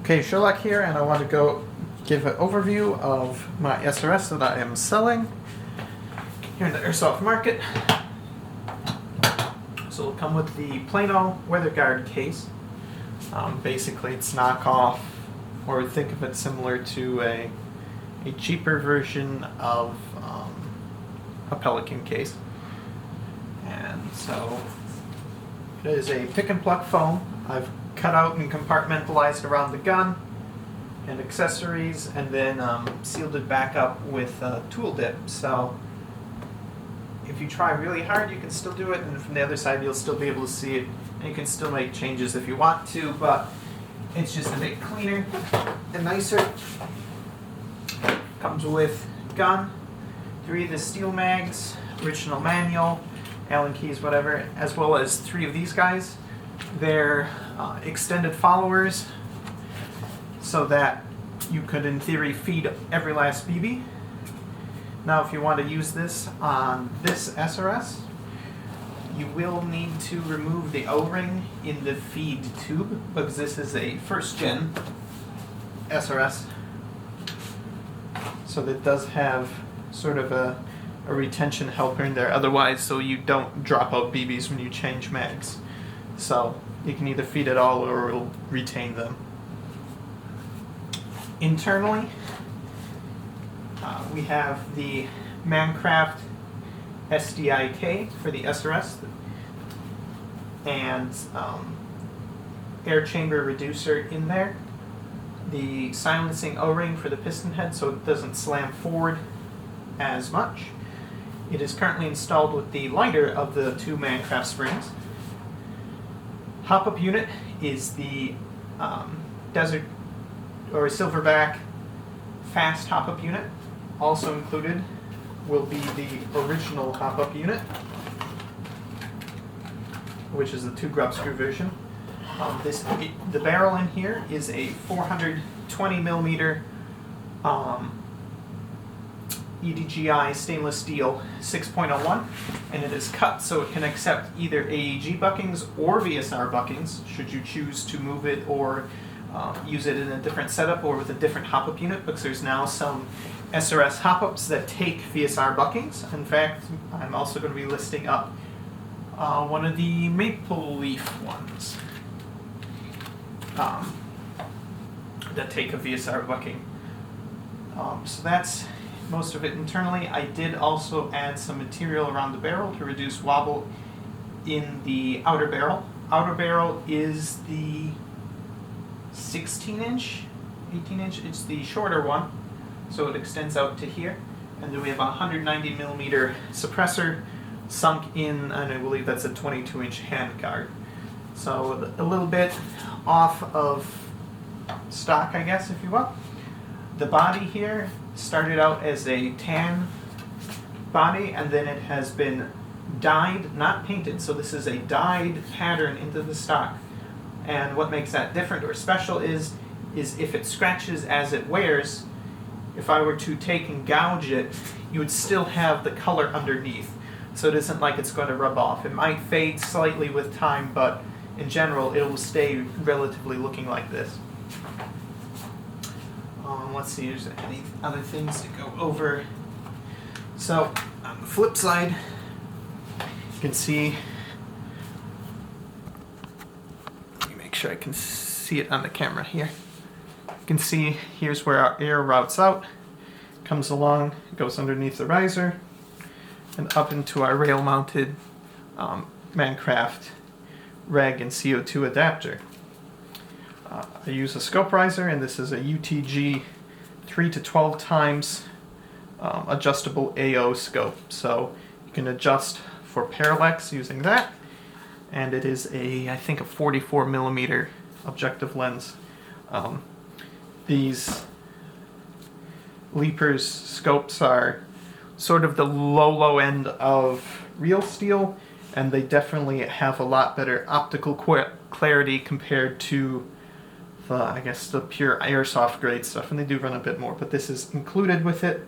Okay, Sherlock here, and I want to go give an overview of my SRS that I am selling here in the airsoft market. So it'll come with the Plano weather guard case. Basically, it's knockoff, or think of it similar to a cheaper version of a Pelican case. And so it is a pick and pluck foam. I've cut out and compartmentalized around the gun and accessories, and then sealed it back up with tool dip. So if you try really hard, you can still do it, and from the other side you'll still be able to see it, and you can still make changes if you want to, but it's just a bit cleaner and nicer. Comes with gun, 3 of the steel mags, original manual, Allen keys, whatever, as well as 3 of these guys. They're extended followers, so that you could, in theory, feed every last BB. Now, if you want to use this on this SRS, you will need to remove the O-ring in the feed tube, because this is a first-gen SRS. So that does have sort of a retention helper in there, otherwise, so you don't drop out BBs when you change mags. So you can either feed it all or it'll retain them. Internally, we have the Mancraft SDIK for the SRS and air chamber reducer in there. The silencing O-ring for the piston head so it doesn't slam forward as much. It is currently installed with the lighter of the 2 Mancraft springs. Hop-up unit is the Desert or Silverback fast hop-up unit. Also included will be the original hop-up unit, which is the 2 grub screw version. The barrel in here is a 420 millimeter EDGI stainless steel 6.01, and it is cut so it can accept either AEG buckings or VSR buckings, should you choose to move it or use it in a different setup or with a different hop-up unit, because there's now some SRS hop-ups that take VSR buckings. In fact, I'm also going to be listing up one of the maple leaf ones that take a VSR bucking. So that's most of it internally. I did also add some material around the barrel to reduce wobble in the outer barrel. Outer barrel is the 16-inch, 18-inch, it's the shorter one, so it extends out to here. And then we have a 190 millimeter suppressor sunk in, and I believe that's a 22-inch handguard. So a little bit off of stock, I guess, if you will. The body here started out as a tan body, and then it has been dyed, not painted, so this is a dyed pattern into the stock. And what makes that different or special is if it scratches as it wears, if I were to take and gouge it, you would still have the color underneath. So it isn't like it's going to rub off. It might fade slightly with time, but in general it will stay relatively looking like this. Let's see, is there any other things to go over? So, on the flip side, you can see, let me make sure I can see it on the camera here. You can see here's where our air routes out, comes along, goes underneath the riser, and up into our rail-mounted Mancraft reg and CO2 adapter. I use a scope riser, and this is a UTG 3 to 12 times adjustable AO scope. So you can adjust for parallax using that, and it is I think a 44 millimeter objective lens. These Leapers scopes are sort of the low end of real steel, and they definitely have a lot better optical clarity compared to I guess the pure airsoft grade stuff, and they do run a bit more, but this is included with it.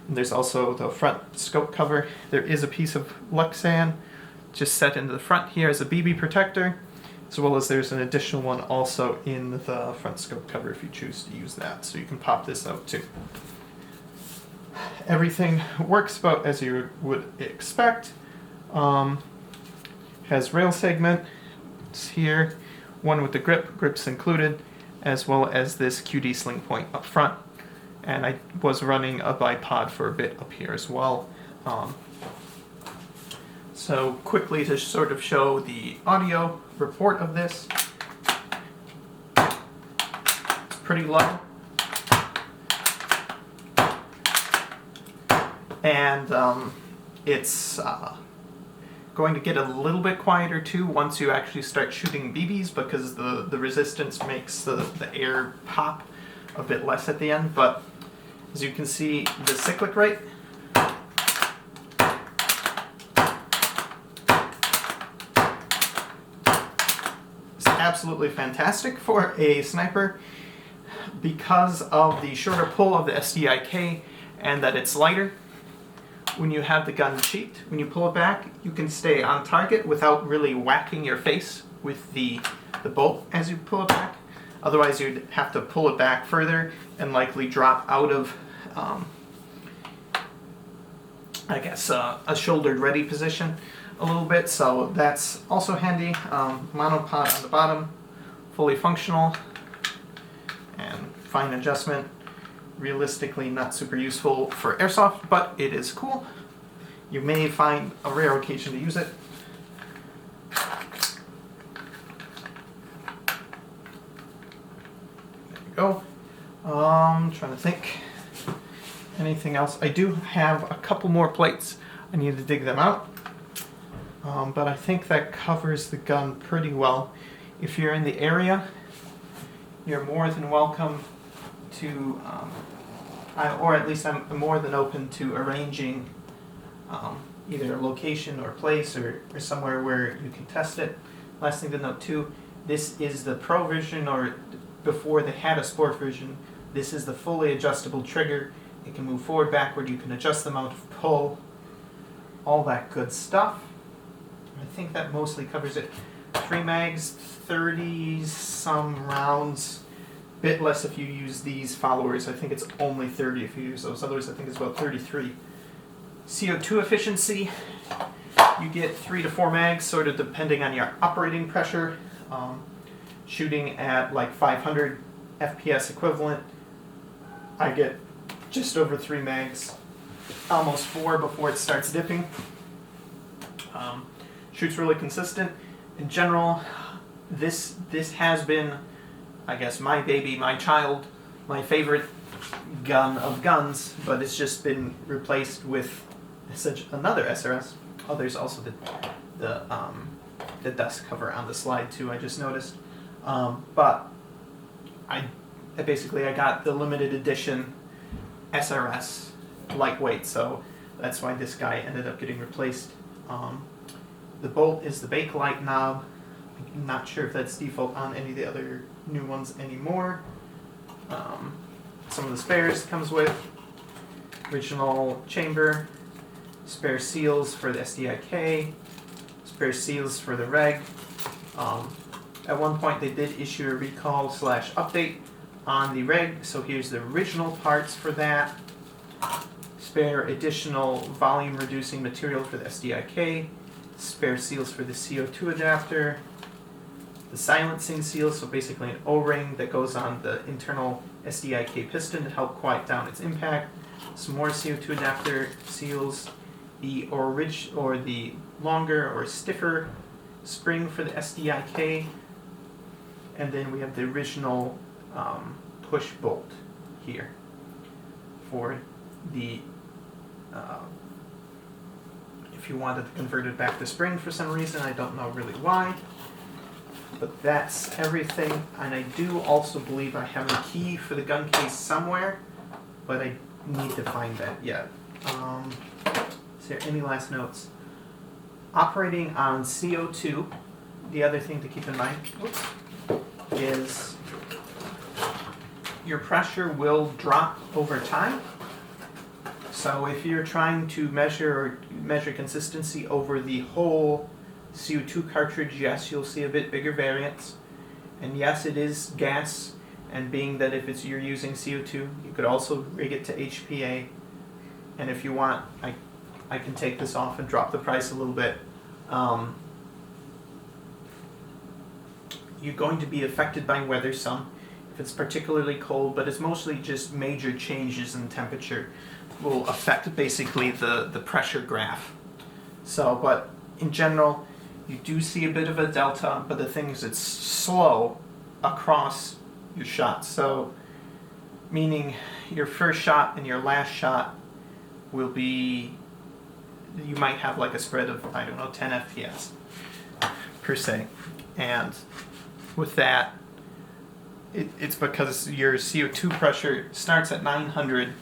And there's also the front scope cover. There is a piece of Lexan just set into the front here as a BB protector, as well as there's an additional one also in the front scope cover if you choose to use that. So you can pop this out too. Everything works about as you would expect. Has rail segment, it's here, one with the grips included, as well as this QD sling point up front. And I was running a bipod for a bit up here as well. So quickly to sort of show the audio report of this, it's pretty low. And it's going to get a little bit quieter too once you actually start shooting BBs, because the resistance makes the air pop a bit less at the end. But as you can see, the cyclic rate is absolutely fantastic for a sniper because of the shorter pull of the SDIK and that it's lighter. When you have the gun cheeked, when you pull it back, you can stay on target without really whacking your face with the bolt as you pull it back. Otherwise, you'd have to pull it back further and likely drop out of, I guess, a shouldered ready position a little bit. So that's also handy. Monopod on the bottom, fully functional, and fine adjustment. Realistically not super useful for airsoft, but it is cool. You may find a rare occasion to use it. There you go. Trying to think. Anything else? I do have a couple more plates. I need to dig them out. But I think that covers the gun pretty well. If you're in the area, you're more than welcome to, or at least I'm more than open to arranging either a location or place or somewhere where you can test it. Last thing to note too, this is the Pro version, or before they had a Sport version. This is the fully adjustable trigger. It can move forward, backward, you can adjust the amount of pull, all that good stuff. I think that mostly covers it. 3 mags, 30 some rounds. Bit less if you use these followers. I think it's only 30 if you use those. Others I think it's about 33. CO2 efficiency, you get 3 to 4 mags, sort of depending on your operating pressure. Shooting at like 500 FPS equivalent, I get just over 3 mags, almost 4 before it starts dipping. Shoots really consistent. In general, this has been, I guess, my baby, my child, my favorite gun of guns, but it's just been replaced with another SRS. Oh, there's also the dust cover on the slide too, I just noticed. But I got the limited edition SRS lightweight, so that's why this guy ended up getting replaced. The bolt is the Bakelite knob. I'm not sure if that's default on any of the other new ones anymore. Some of the spares comes with original chamber, spare seals for the SDIK, spare seals for the reg. At one point they did issue a recall / update on the reg, so here's the original parts for that. Spare additional volume reducing material for the SDIK, spare seals for the CO2 adapter, the silencing seal, so basically an O-ring that goes on the internal SDIK piston to help quiet down its impact, some more CO2 adapter seals, the the longer or stiffer spring for the SDIK, and then we have the original push bolt here for the if you wanted to convert it back to spring for some reason, I don't know really why. But that's everything, and I do also believe I have a key for the gun case somewhere, but I need to find that yet. Is there any last notes? Operating on CO2, the other thing to keep in mind is your pressure will drop over time. So if you're trying to measure consistency over the whole CO2 cartridge, yes, you'll see a bit bigger variance. And yes, it is gas, and being that if you're using CO2, you could also rig it to HPA. And if you want, I can take this off and drop the price a little bit. You're going to be affected by weather some, if it's particularly cold, but it's mostly just major changes in temperature will affect basically the pressure graph. So, but in general, you do see a bit of a delta, but the thing is it's slow across your shots. So, meaning your first shot and your last shot will be, you might have like a spread of, I don't know, 10 FPS per se. And with that, it's because your CO2 pressure starts at 900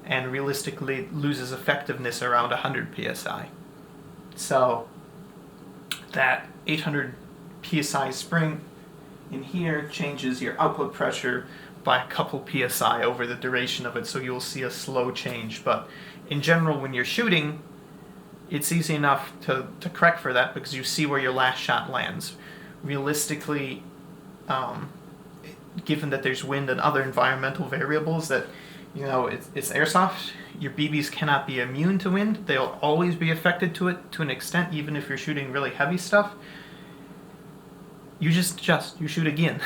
and realistically loses effectiveness around 100 psi. So that 800 psi spring in here changes your output pressure by a couple psi over the duration of it, so you'll see a slow change. But in general, when you're shooting, it's easy enough to correct for that because you see where your last shot lands. Realistically, given that there's wind and other environmental variables that, you know, it's airsoft, your BBs cannot be immune to wind. They'll always be affected to it to an extent, even if you're shooting really heavy stuff. You just adjust, you shoot again.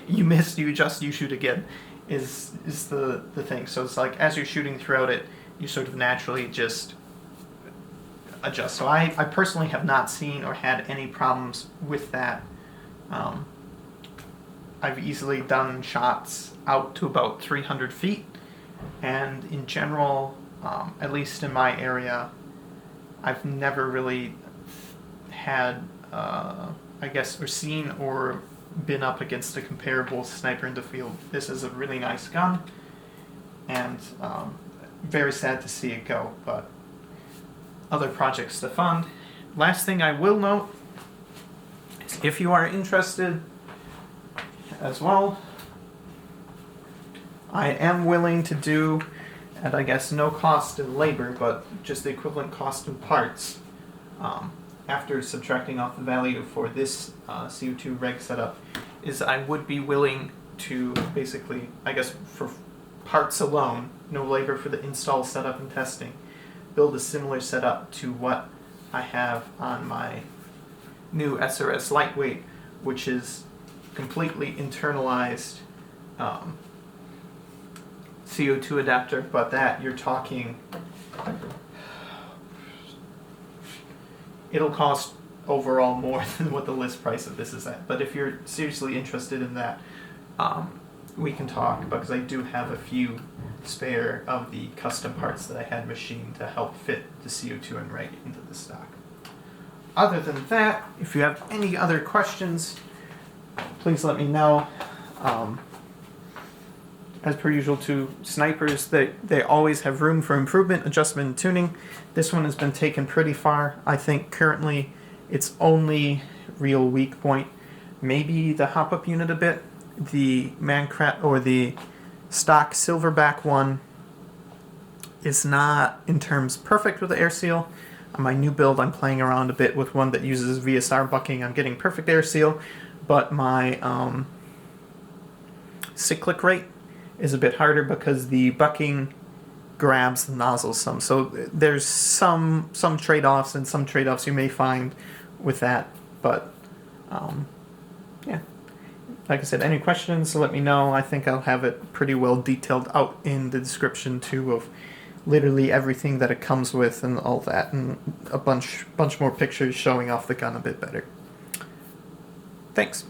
You missed, you adjust, you shoot again, is the thing. So it's like, as you're shooting throughout it, you sort of naturally just adjust. So I personally have not seen or had any problems with that. I've easily done shots out to about 300 feet, and in general, at least in my area, I've never really had, I guess, or seen or been up against a comparable sniper in the field. This is a really nice gun, and very sad to see it go, but other projects to fund. Last thing I will note is if you are interested as well, I am willing to do, at I guess no cost in labor, but just the equivalent cost in parts, after subtracting off the value for this CO2 reg setup, is I would be willing to basically, I guess for parts alone, no labor for the install, setup, and testing, build a similar setup to what I have on my new SRS Lightweight, which is completely internalized CO2 adapter, but that you're talking, it'll cost overall more than what the list price of this is at. But if you're seriously interested in that, we can talk, because I do have a few spare of the custom parts that I had machined to help fit the CO2 and reg into the stock. Other than that, if you have any other questions, please let me know. As per usual to snipers, they always have room for improvement, adjustment, and tuning. This one has been taken pretty far. I think currently its only real weak point, maybe the hop-up unit a bit. The Mancrat or the stock Silverback one is not in terms perfect with the air seal. On my new build, I'm playing around a bit with one that uses VSR bucking. I'm getting perfect air seal, but my cyclic rate is a bit harder because the bucking grabs the nozzle some. So there's some trade-offs, and some trade-offs you may find with that. But yeah, like I said, any questions, let me know. I think I'll have it pretty well detailed out in the description too, of literally everything that it comes with and all that, and a bunch more pictures showing off the gun a bit better. Thanks.